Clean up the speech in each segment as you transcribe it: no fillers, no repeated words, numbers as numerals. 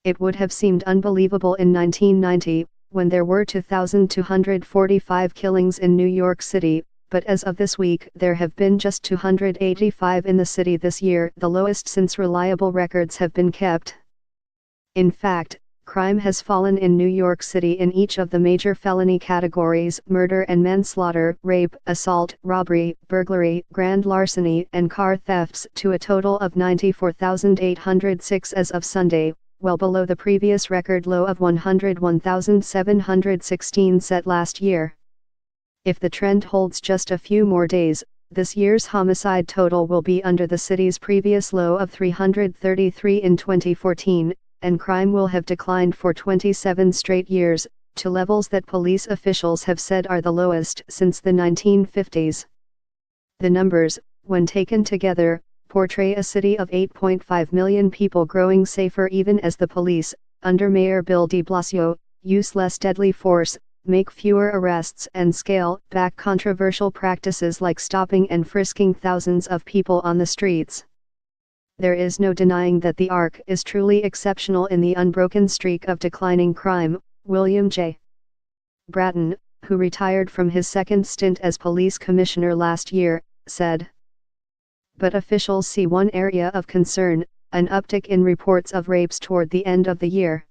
It would have seemed unbelievable in 1990, when there were 2,245 killings in New York City, but as of this week there have been just 285 in the city this year, the lowest since reliable records have been kept. In fact, crime has fallen in New York City in each of the major felony categories: murder and manslaughter, rape, assault, robbery, burglary, grand larceny, and car thefts, to a total of 94,806 as of Sunday, well below the previous record low of 101,716 set last year. If the trend holds just a few more days, this year's homicide total will be under the city's previous low of 333 in 2014, and crime will have declined for 27 straight years, to levels that police officials have said are the lowest since the 1950s. The numbers, when taken together, portray a city of 8.5 million people growing safer even as the police, under Mayor Bill de Blasio, use less deadly force, make fewer arrests and scale back controversial practices like stopping and frisking thousands of people on the streets. There is no denying that the ARC is truly exceptional in the unbroken streak of declining crime. William J. Bratton, who retired from his second stint as police commissioner last year, said. But officials see one area of concern: an uptick in reports of rapes toward the end of the year.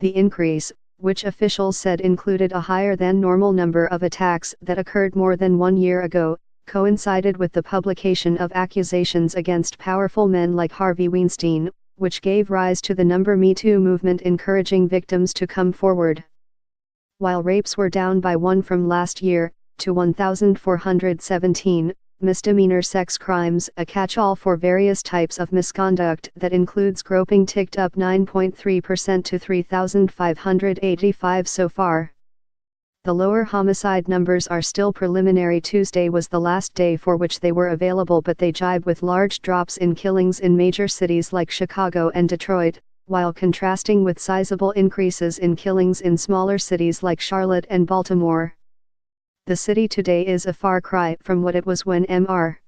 The increase, which officials said included a higher than normal number of attacks that occurred more than 1 year ago, coincided with the publication of accusations against powerful men like Harvey Weinstein, which gave rise to the Me Too movement encouraging victims to come forward. While rapes were down by 1 from last year, to 1,417, misdemeanor sex crimes, a catch-all for various types of misconduct that includes groping, ticked up 9.3% to 3,585 so far. The lower homicide numbers are still preliminary. Tuesday was the last day for which they were available, but they jibe with large drops in killings in major cities like Chicago and Detroit, while contrasting with sizable increases in killings in smaller cities like Charlotte and Baltimore. The city today is a far cry from what it was when Mr.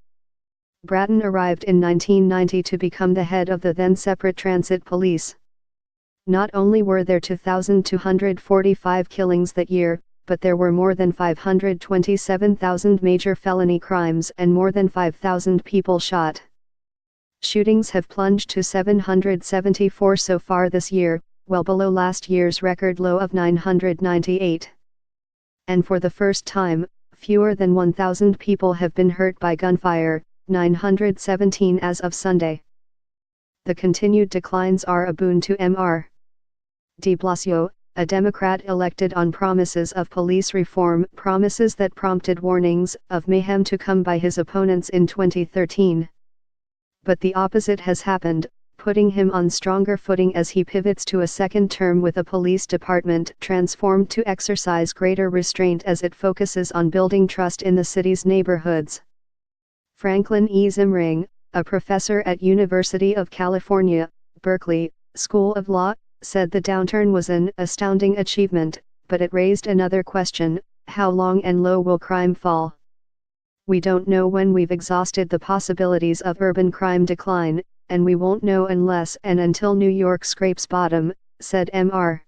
Bratton arrived in 1990 to become the head of the then separate transit police. Not only were there 2,245 killings that year, but there were more than 527,000 major felony crimes and more than 5,000 people shot. Shootings have plunged to 774 so far this year, well below last year's record low of 998. And for the first time, fewer than 1,000 people have been hurt by gunfire, 917 as of Sunday. The continued declines are a boon to Mr. de Blasio, a Democrat elected on promises of police reform, promises that prompted warnings of mayhem to come by his opponents in 2013. But the opposite has happened, putting him on stronger footing as he pivots to a second term with a police department transformed to exercise greater restraint as it focuses on building trust in the city's neighborhoods. Franklin E. Zimring, a professor at University of California, Berkeley, School of Law, said the downturn was an astounding achievement, but it raised another question: how long and low will crime fall? We don't know when we've exhausted the possibilities of urban crime decline, and we won't know unless and until New York scrapes bottom, said Mr.